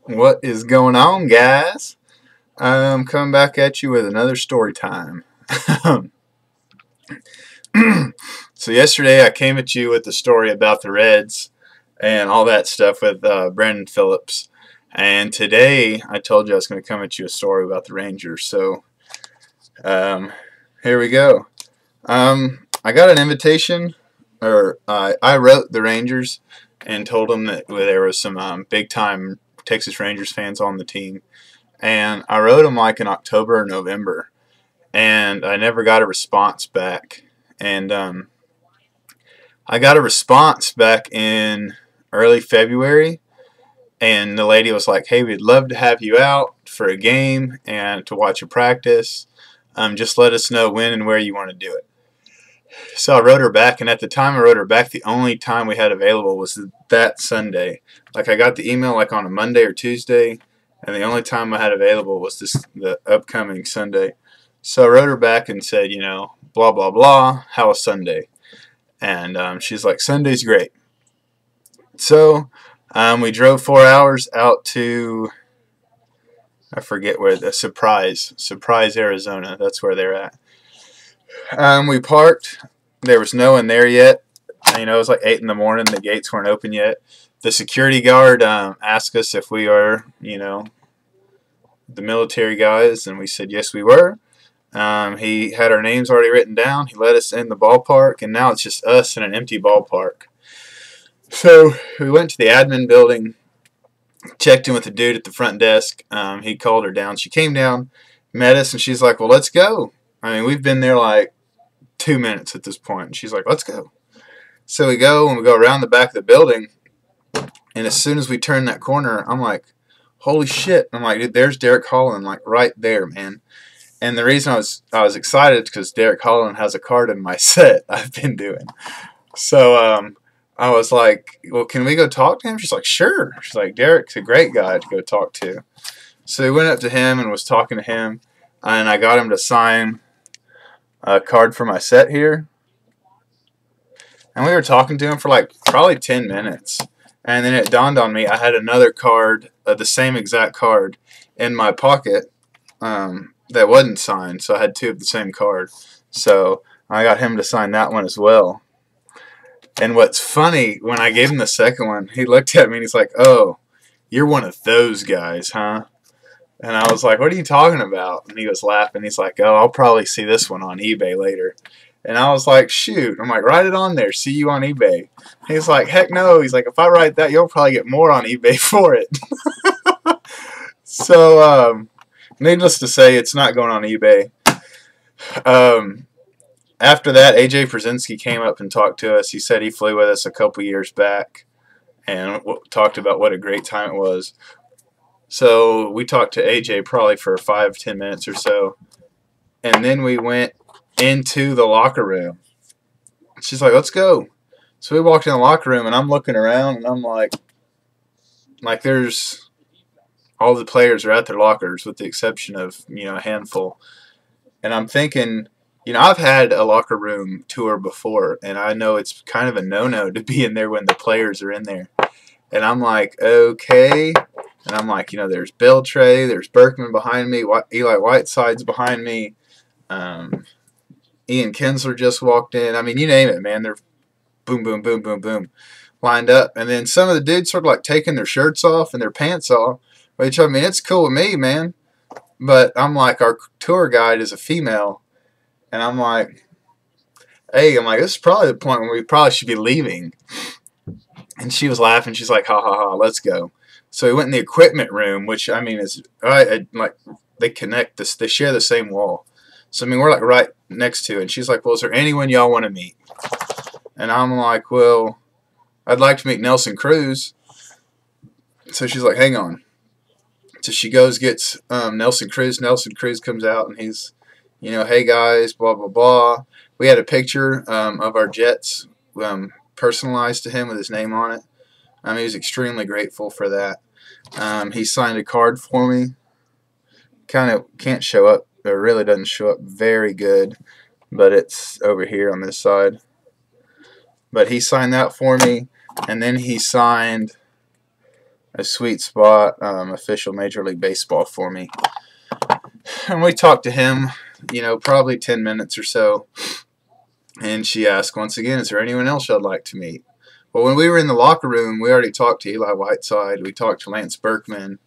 What is going on, guys? I'm coming back at you with another story time. So yesterday I came at you with the story about the Reds and all that stuff with Brandon Phillips, and today I told you I was going to come at you a story about the Rangers. So um, here we go. I got an invitation, or I wrote the Rangers and told them that there was some big time Texas Rangers fans on the team. And I wrote them like in October or November, and I never got a response back. And I got a response back in early February, and the lady was like, "Hey, we'd love to have you out for a game and to watch a practice. Just let us know when and where you want to do it." So I wrote her back, and at the time I wrote her back, the only time we had available was that Sunday. Like, I got the email like on a Monday or Tuesday, and the only time I had available was the upcoming Sunday. So I wrote her back and said, blah blah blah. How was Sunday? And she's like, "Sunday's great." So we drove 4 hours out to, I forget where, the Surprise, Arizona. That's where they're at. We parked. There was no one there yet. It was like 8 in the morning. The gates weren't open yet. The security guard asked us if we are, the military guys, and we said yes, we were. He had our names already written down. He let us in the ballpark, and now it's just us in an empty ballpark. So we went to the admin building, checked in with the dude at the front desk. He called her down. She came down, met us, and she's like, "Well, let's go." We've been there like 2 minutes at this point. And she's like, "Let's go." So we go, and we go around the back of the building, and as soon as we turn that corner, I'm like, "Holy shit." I'm like, "Dude, there's Derek Holland, like right there, man." And the reason I was excited is because Derek Holland has a card in my set I've been doing. So I was like, "Well, can we go talk to him?" She's like, "Sure." She's like, "Derek's a great guy to go talk to." So we went up to him and was talking to him, and I got him to sign a card for my set here. And we were talking to him for like probably 10 minutes. And then it dawned on me I had another card, the same exact card, in my pocket that wasn't signed. So I had two of the same card. So I got him to sign that one as well. And what's funny, when I gave him the second one, he looked at me and he's like, "Oh, you're one of those guys, huh?" And I was like, "What are you talking about?" And he was laughing. He's like, "Oh, I'll probably see this one on eBay later." And I was like, "Shoot." I'm like, "Write it on there. See you on eBay." He's like, "Heck no." He's like, "If I write that, you'll probably get more on eBay for it." So, needless to say, it's not going on eBay. After that, AJ Przinsky came up and talked to us. He said he flew with us a couple years back and talked about what a great time it was. So we talked to AJ probably for 5-10 minutes or so, and then we went into the locker room. She's like, "Let's go." So we walked in the locker room, and I'm looking around, and I'm like there's all the players are at their lockers with the exception of a handful, and I'm thinking, I've had a locker room tour before, and I know it's kind of a no-no to be in there when the players are in there. And I'm like, okay. And I'm like, there's Beltray, there's Berkman behind me, Eli Whiteside's behind me, Ian Kinsler just walked in. You name it, man. They're boom, boom, boom, boom, boom, lined up. And then some of the dudes sort of like taking their shirts off and their pants off, which, it's cool with me, man. But I'm like, our tour guide is a female. And I'm like, "Hey," "this is probably the point where we probably should be leaving." And she was laughing. She's like, "Ha ha ha, let's go." So we went in the equipment room, which is like they connect this. They share the same wall. So we're like right next to it. And she's like, "Well, is there anyone y'all want to meet?" And I'm like, "Well, I'd like to meet Nelson Cruz." So she's like, "Hang on." So she goes gets Nelson Cruz. Nelson Cruz comes out and he's, "Hey guys, blah blah blah." We had a picture of our Jets personalized to him with his name on it. He was extremely grateful for that. He signed a card for me. Kind of can't show up, or really doesn't show up very good, but it's over here on this side. But he signed that for me, and then he signed a sweet spot official Major League Baseball for me. And we talked to him, probably 10 minutes or so. And she asked once again, is there anyone else I'd like to meet? Well, when we were in the locker room, we already talked to Eli Whiteside. We talked to Lance Berkman.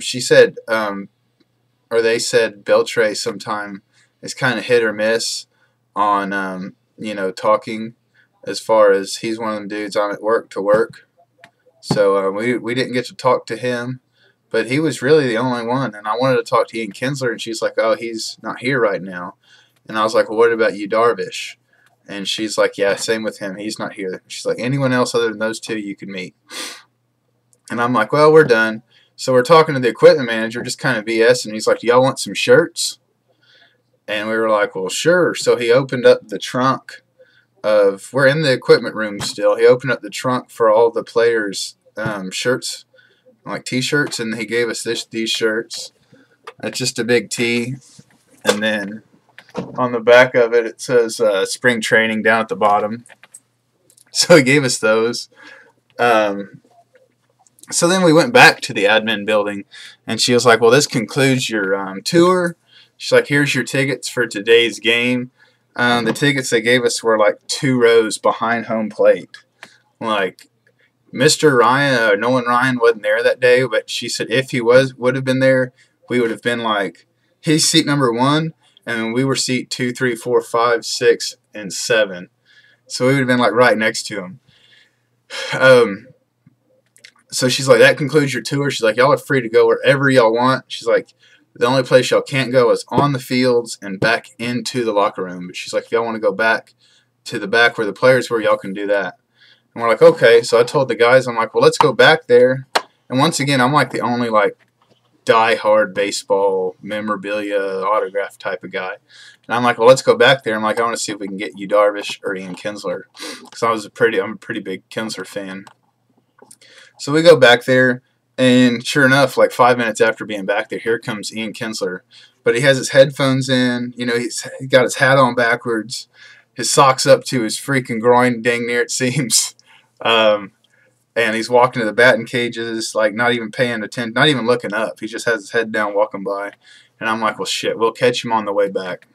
She said, or they said, Beltre sometime is kind of hit or miss on, talking, as far as he's one of them dudes I'm at work to work. So we didn't get to talk to him, but he was really the only one. And I wanted to talk to Ian Kinsler, and she's like, oh, he's not here right now. And I was like, well, what about you, Darvish? And she's like, yeah, same with him. He's not here. She's like, anyone else other than those two you can meet. And I'm like, well, we're done. So we're talking to the equipment manager, just kind of BS, and he's like, do y'all want some shirts? And we were like, well, sure. So he opened up the trunk we're in the equipment room still. He opened up the trunk for all the players' shirts, like T-shirts, and he gave us these shirts. It's just a big T, and then on the back of it, it says spring training down at the bottom. So he gave us those. So then we went back to the admin building, and she was like, well, this concludes your tour. She's like, here's your tickets for today's game. The tickets they gave us were like 2 rows behind home plate. Like, Mr. Ryan, Nolan Ryan wasn't there that day, but she said if he would have been there, we would have been like, he's seat number 1, and we were seat 2, 3, 4, 5, 6, and 7. So we would have been like right next to him. So she's like, that concludes your tour. She's like, y'all are free to go wherever y'all want. She's like, the only place y'all can't go is on the fields and back into the locker room. But she's like, if y'all want to go back to the back where the players were, y'all can do that. And we're like, okay. So I told the guys, I'm like, well, let's go back there. And once again, I'm like the only like die-hard baseball memorabilia autograph type of guy. And I'm like, well, let's go back there. I'm like, I want to see if we can get you Darvish or Ian Kinsler, because I'm a pretty big Kinsler fan. So we go back there, and sure enough, like 5 minutes after being back there, here comes Ian Kinsler. But he has his headphones in, he's got his hat on backwards, his socks up to his freaking groin, dang near it seems. And he's walking to the batting cages, like not even paying attention, not even looking up. He just has his head down walking by. And I'm like, well, shit, we'll catch him on the way back.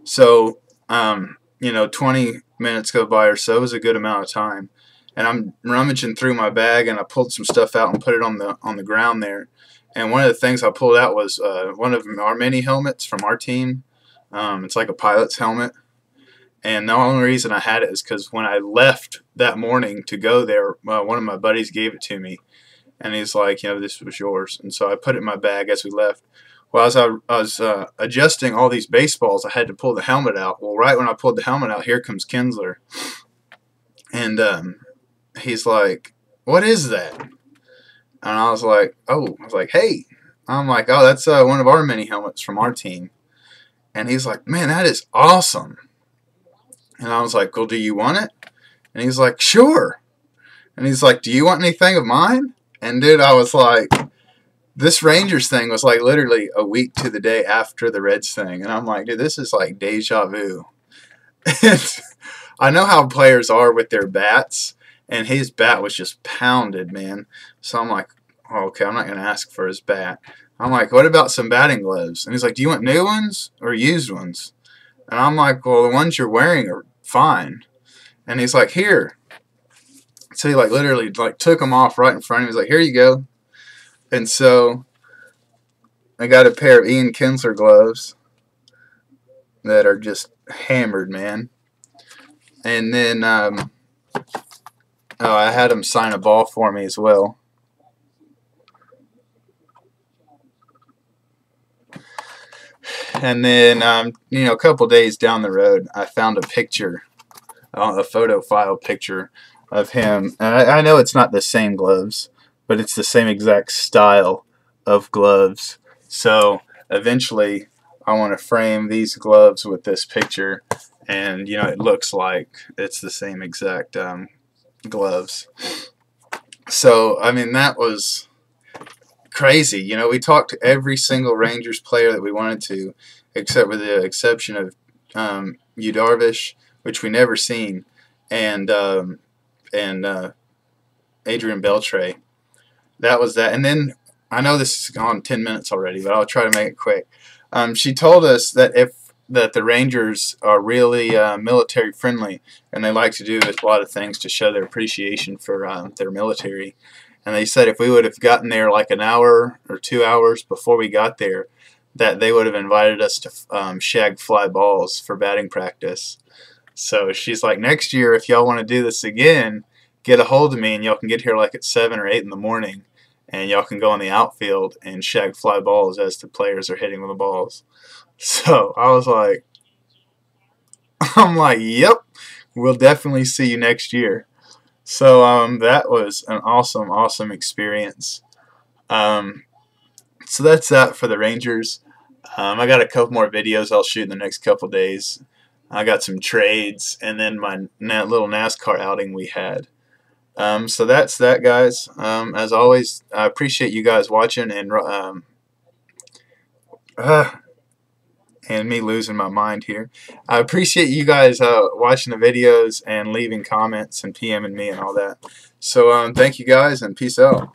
So, 20 minutes go by or so. It was a good amount of time. And I'm rummaging through my bag, and I pulled some stuff out and put it on the ground there. And one of the things I pulled out was one of our mini helmets from our team. It's like a pilot's helmet. And the only reason I had it is because when I left that morning to go there, one of my buddies gave it to me. And he's like, this was yours. And so I put it in my bag as we left. Well, as I was adjusting all these baseballs, I had to pull the helmet out. Well, right when I pulled the helmet out, here comes Kinsler. And he's like, what is that? And I was like, hey. I'm like, oh, that's one of our mini helmets from our team. And he's like, man, that is awesome. And I was like, well, do you want it? And he's like, sure. And he's like, do you want anything of mine? And dude, I was like, this Rangers thing was like literally a week to the day after the Reds thing. And I'm like, dude, this is like deja vu. I know how players are with their bats. And his bat was just pounded, man. So I'm like, oh, okay, I'm not going to ask for his bat. I'm like, what about some batting gloves? And he's like, do you want new ones or used ones? And I'm like, well, the ones you're wearing are fine. And he's like, here. So he like literally like took them off right in front of me. He's like, here you go. And so I got a pair of Ian Kinsler gloves that are just hammered, man. And then I had him sign a ball for me as well. And then, a couple days down the road, I found a picture, a photo file picture of him. And I know it's not the same gloves, but it's the same exact style of gloves. So eventually, I want to frame these gloves with this picture. And, it looks like it's the same exact gloves. So, I mean, that was crazy. We talked to every single Rangers player that we wanted to, except with the exception of Yu Darvish, which we never seen, and Adrian Beltre. that was that. And then I know this has gone 10 minutes already, but I'll try to make it quick. She told us that the Rangers are really military friendly, and they like to do a lot of things to show their appreciation for their military. And they said if we would have gotten there like an hour or 2 hours before we got there, that they would have invited us to shag fly balls for batting practice. So she's like, next year, if y'all want to do this again, get a hold of me, and y'all can get here like at 7 or 8 in the morning, and y'all can go in the outfield and shag fly balls as the players are hitting with the balls. So I was like, I'm like, yep, we'll definitely see you next year. So that was an awesome experience. So that's that for the Rangers. I got a couple more videos I'll shoot in the next couple days. I got some trades, and then my little NASCAR outing we had. So that's that, guys. As always, I appreciate you guys watching, and me losing my mind here. I appreciate you guys watching the videos and leaving comments and PMing me and all that. So thank you guys, and peace out.